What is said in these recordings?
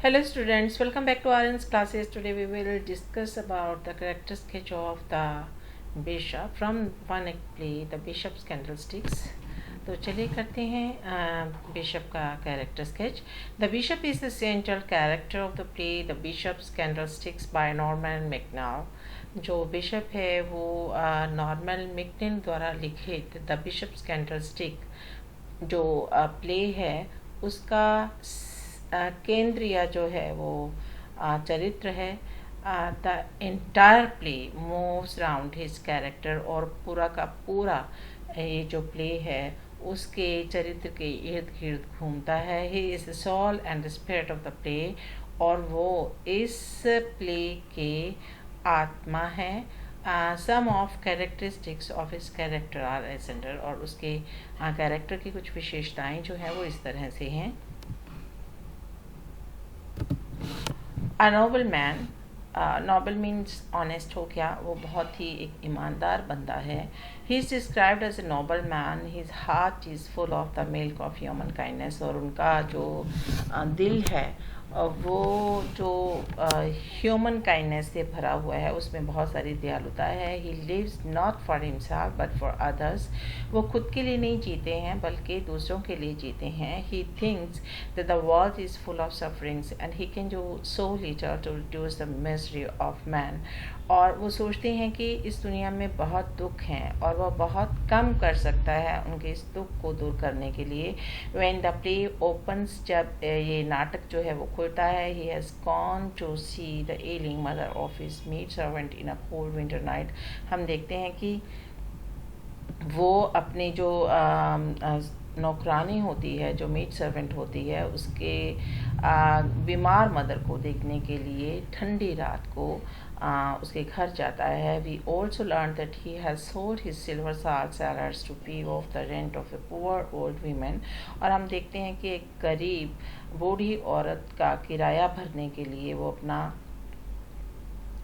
Hello students, welcome back to RN's classes. Today we will discuss about the character sketch of the bishop from one act play The Bishop's Candlesticks. तो चलिए करते हैं bishop का character sketch. The bishop is the central character of the play the bishop's candlesticks by Norman McKinnel. जो bishop है वो Norman McKinnel द्वारा लिखित द बिशप्स कैंडलस्टिक जो प्ले है उसका केंद्रीय जो है वो चरित्र है. The entire play moves round his character, और पूरा का पूरा ये जो प्ले है उसके चरित्र के इर्द गिर्द घूमता है. He is the soul and the spirit of the play, और वो इस प्ले के आत्मा है. Some of characteristics of his character are as under, और उसके कैरेक्टर की कुछ विशेषताएं जो हैं वो इस तरह से हैं. A noble man, noble means honest हो गया, वो बहुत ही एक ईमानदार बंदा है. He is described as a noble man. His heart is full of the milk of human kindness, और उनका जो दिल है वो जो ह्यूमन काइंडनेस से भरा हुआ है उसमें बहुत सारी दयालुता है. He lives not for himself but for others. वो खुद के लिए नहीं जीते हैं बल्कि दूसरों के लिए जीते हैं. He thinks that the world is full of sufferings and he can do so little to reduce the misery of man. और वो सोचते हैं कि इस दुनिया में बहुत दुख हैं और वह बहुत कम कर सकता है उनके इस दुख को दूर करने के लिए. व्हेन द प्ले ओपन्स, जब ये नाटक जो है वो खुलता है, he has gone to see the ailing mother of his maid servant in a cold winter night. हम देखते हैं कि वो अपनी जो नौकरानी होती है, जो मेड सर्वेंट होती है, उसके बीमार मदर को देखने के लिए ठंडी रात को उसके घर जाता है. We also learn that he has sold his silver cellars to pay off the rent of a poor old women. और हम देखते हैं कि एक गरीब बूढ़ी औरत का किराया भरने के लिए वो अपना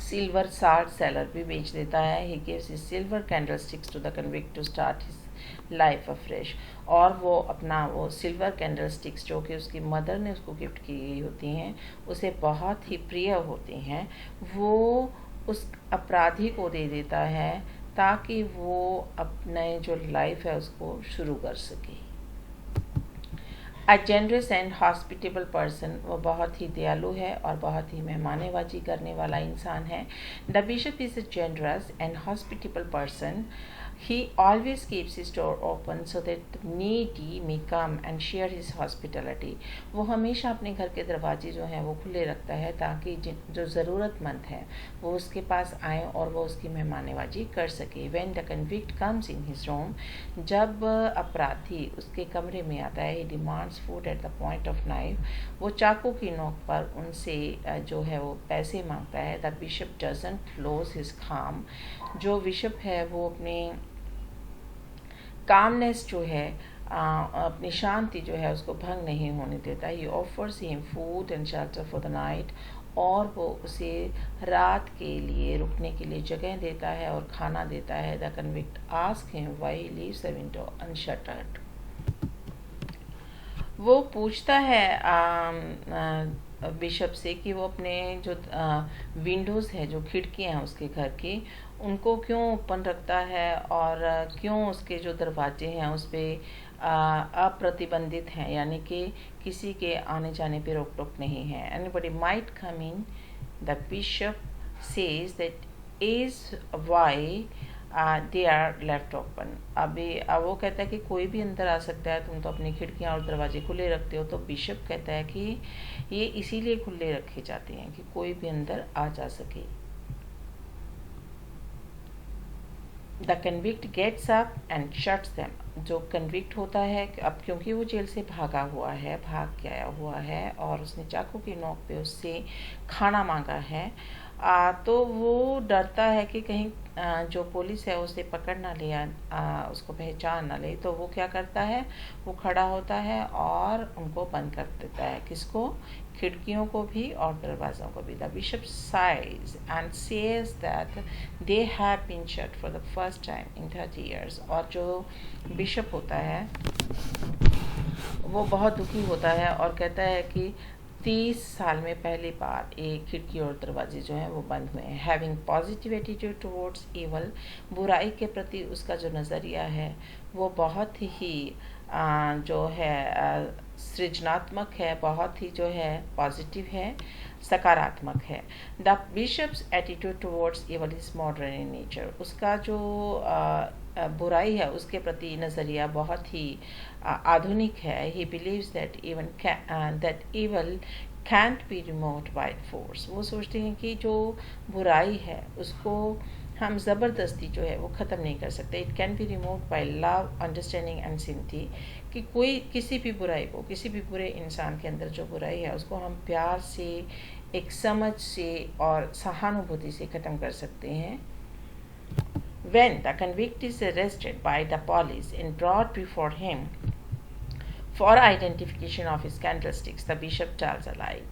सिल्वर साल्ट सेलर भी बेच देता है. He gives his silver candlesticks to the convict to start his life afresh. और वो अपना वो सिल्वर कैंडलस्टिक्स जो कि उसकी मदर ने उसको गिफ्ट की होती हैं, उसे बहुत ही प्रिय होती हैं, वो उस अपराधी को दे देता है ताकि वो अपने जो लाइफ है उसको शुरू कर सके. अ जेनरस एंड हॉस्पिटेबल पर्सन, वो बहुत ही दयालु है और बहुत ही मेहमाननवाजी करने वाला इंसान है. The bishop is a generous and hospitable person. He always keeps his door open so that the needy may come and share his hospitality. वो हमेशा अपने घर के दरवाजे जो हैं वो खुले रखता है ताकि जो ज़रूरतमंद हैं वो उसके पास आएँ और वो उसकी मेहमाननवाजी कर सके. When the convict comes in his room, जब अपराधी उसके कमरे में आता है, he demands food at the point of knife. वो चाकू की नोक पर उनसे जो है वो पैसे मांगता है. The bishop doesn't lose his calm. जो बिशप है वो अपने कामनेस जो है अपनी शांति जो है उसको भंग नहीं होने देता. He offers him food and shelter for the night, और वो उसे रात के लिए रुकने के लिए जगह देता है और खाना देता है. The convict ask him why he leaves the window unshuttered. वो पूछता है बिशप से कि वो अपने जो विंडोज़ है, जो खिड़कियाँ हैं उसके घर की, उनको क्यों ओपन रखता है और क्यों उसके जो दरवाजे हैं उस पर अप्रतिबंधित हैं, यानी कि किसी के आने जाने पे रोक टोक नहीं है. Anybody might come in. The bishop says that is why they are left open. अभी वो कहता है कि कोई भी अंदर आ सकता है, तुम तो अपनी खिड़कियाँ और दरवाजे खुले रखते हो. तो बिशप कहता है कि ये इसीलिए खुले रखे जाते हैं कि कोई भी अंदर आ जा सके. The convict gets up and shuts them. जो कन्विक्ट होता है अब क्योंकि वो जेल से भागा हुआ है, भाग के आया हुआ है और उसने चाकू की नोक पे उससे खाना मांगा है, तो वो डरता है कि कहीं जो पुलिस है उसे पकड़ ना ले, उसको पहचान ना ले. तो वो क्या करता है, वो खड़ा होता है और उनको बंद कर देता है. किसको? खिड़कियों को भी और दरवाज़ों को भी. The bishop sighs and says that they have been shut for the first time in 30 years. और जो बिशप होता है वो बहुत दुखी होता है और कहता है कि 30 साल में पहली बार एक खिड़की और दरवाजे जो हैं वो बंद हुए हैं। Having positive attitude towards evil, बुराई के प्रति उसका जो नज़रिया है वो बहुत ही जो है सृजनात्मक है, बहुत ही जो है पॉजिटिव है, सकारात्मक है। The bishop's attitude towards evil is modern in nature, उसका जो बुराई है उसके प्रति नज़रिया बहुत ही आधुनिक है। He believes that that evil cantt B removed by force, वो सोचते हैं कि जो बुराई है उसको हम ज़बरदस्ती जो है वो ख़त्म नहीं कर सकते। It can be removed by love, understanding and sympathy, कि कोई किसी भी बुराई को, किसी भी बुरे इंसान के अंदर जो बुराई है उसको हम प्यार से, एक समझ से और सहानुभूति से ख़त्म कर सकते हैं। When the convict is arrested by the police and brought before him for identification of his candlesticks, the bishop tells a lie.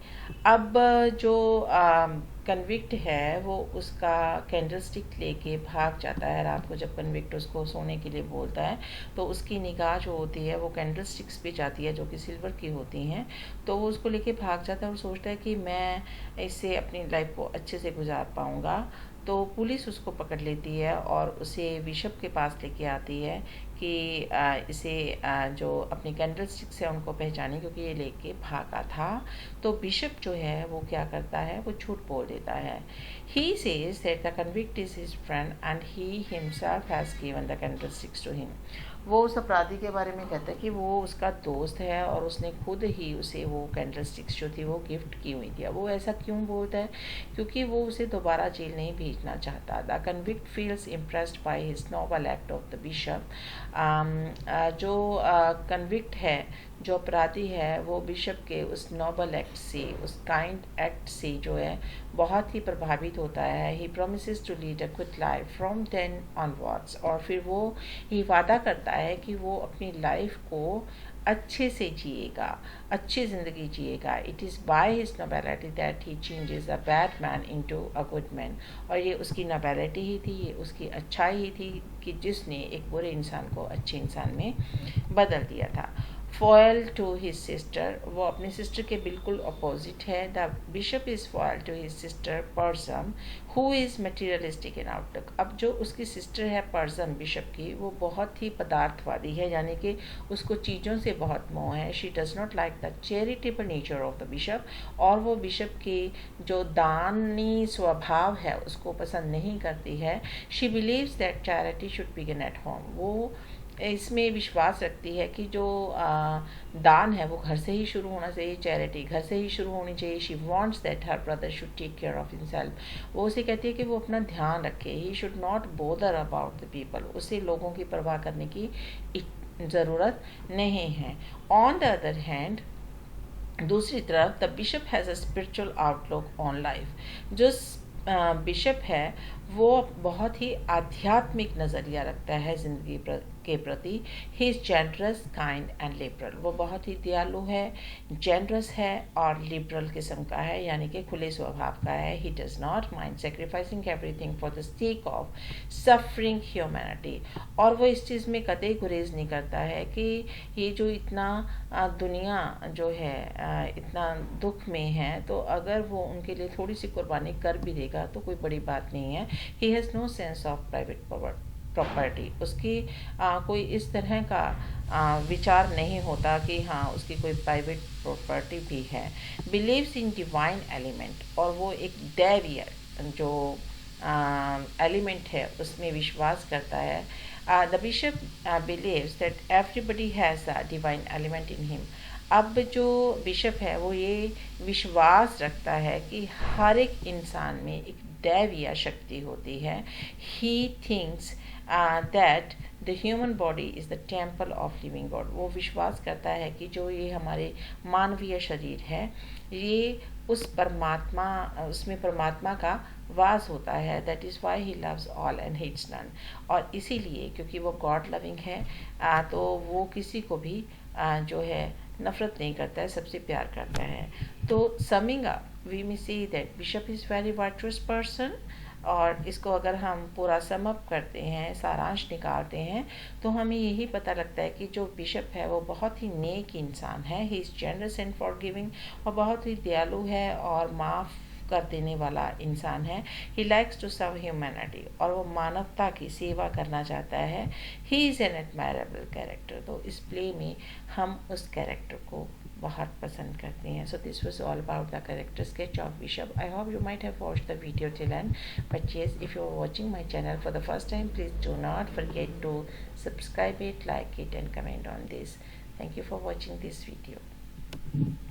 अब जो कन्विक्ट है वो उसका कैंडलस्टिक लेके भाग जाता है। रात को जब कन्विक्ट उसको सोने के लिए बोलता है तो उसकी निगाह जो होती है वो कैंडलस्टिक्स पे जाती है जो कि सिल्वर की होती हैं, तो वो उसको लेके भाग जाता है और सोचता है कि मैं इससे अपनी लाइफ को अच्छे से गुजार पाऊँगा। तो पुलिस उसको पकड़ लेती है और उसे बिशप के पास लेके आती है कि इसे जो अपनी कैंडलस्टिक से उनको पहचाने, क्योंकि ये लेके भागा था। तो बिशप जो है वो क्या करता है, वो झूठ बोल देता है। He says that the convict is his friend and he himself has given the candlesticks to him. वो उस अपराधी के बारे में कहता है कि वो उसका दोस्त है और उसने खुद ही उसे वो कैंडलस्टिक्स जो थी वो गिफ्ट की हुई थी। अब वो ऐसा क्यों बोलता है, क्योंकि वो उसे दोबारा जेल नहीं भेजना चाहता। The convict feels impressed by his noble act of the bishop. जो कन्विक्ट है, जो अपराधी है, वो बिशप के उस नोबल एक्ट से, उस काइंड एक्ट से जो है बहुत ही प्रभावित होता है। He promises to lead a good life from then onwards, और फिर वो ही वादा करता है कि वो अपनी लाइफ को अच्छे से जिएगा, अच्छी ज़िंदगी जिएगा। It is by his nobility that he changes a bad man into a good man, और ये उसकी नोबेलिटी ही थी, ये उसकी अच्छाई ही थी कि जिसने एक बुरे इंसान को अच्छे इंसान में बदल दिया था। फॉयल टू हिज सिस्टर, वो अपनी सिस्टर के बिल्कुल अपोजिट है। The bishop is foil to his sister Persome who is materialistic in outlook. अब जो उसकी सिस्टर है पर्सम बिशप की, वो बहुत ही पदार्थवादी है, यानी कि उसको चीज़ों से बहुत मोह है। She does not like the charitable nature of the bishop, और वो बिशप की जो दानी स्वभाव है उसको पसंद नहीं करती है। She believes that charity should begin at home, वो इसमें विश्वास रखती है कि जो दान है वो घर से ही शुरू होना चाहिए, चैरिटी घर से ही शुरू होनी चाहिए। She wants that her brother should take care of himself, वो उसे कहती है कि वो अपना ध्यान रखे। He should not bother about the people, उसे लोगों की परवाह करने की ज़रूरत नहीं है। ऑन द अदर हैंड, दूसरी तरफ, the bishop has a spiritual outlook on life. जो बिशप है वो बहुत ही आध्यात्मिक नज़रिया रखता है ज़िंदगी के प्रति। He is generous, kind and liberal, वो बहुत ही दयालु है, जेनरस है और लिबरल किस्म का है, यानी कि खुले स्वभाव का है। He does not mind sacrificing everything for the sake of suffering humanity, और वो इस चीज़ में कतई गुरेज नहीं करता है कि ये जो इतना दुनिया जो है इतना दुख में है, तो अगर वो उनके लिए थोड़ी सी कुर्बानी कर भी देगा तो कोई बड़ी बात नहीं है। He has no sense of private property, उसकी कोई इस तरह का विचार नहीं होता कि हाँ उसकी कोई प्राइवेट प्रॉपर्टी भी है। बिलीव्स इन डिवाइन एलिमेंट, और वो एक दैवीय जो एलिमेंट है उसमें विश्वास करता है। The bishop believes that everybody has a divine element in him. अब जो बिशप है वो ये विश्वास रखता है कि हर एक इंसान में एक दैवीय शक्ति होती है। ही thinks that the human body is the temple of living God, वो विश्वास करता है कि जो ये हमारे मानवीय शरीर है ये उस परमात्मा, उसमें परमात्मा का वास होता है। That is why he loves all and hates none, और इसीलिए क्योंकि वो गॉड लविंग है तो वो किसी को भी जो है नफ़रत नहीं करता है, सबसे प्यार करता है। तो summing up we may say that bishop is very virtuous person, और इसको अगर हम पूरा समअप करते हैं, सारांश निकालते हैं, तो हमें यही पता लगता है कि जो बिशप है वो बहुत ही नेक इंसान है। He is generous and forgiving, और बहुत ही दयालु है और माफ़ कर देने वाला इंसान है। He likes to serve humanity, और वो मानवता की सेवा करना चाहता है। He is an admirable character, तो इस प्ले में हम उस कैरेक्टर को बहुत पसंद करते हैं. So this was all about the character sketch of Bishop. I hope you might have watched the video till end. But yes, if you are watching my channel for the first time, please do not forget to subscribe it, like it, and comment on this. Thank you for watching this video.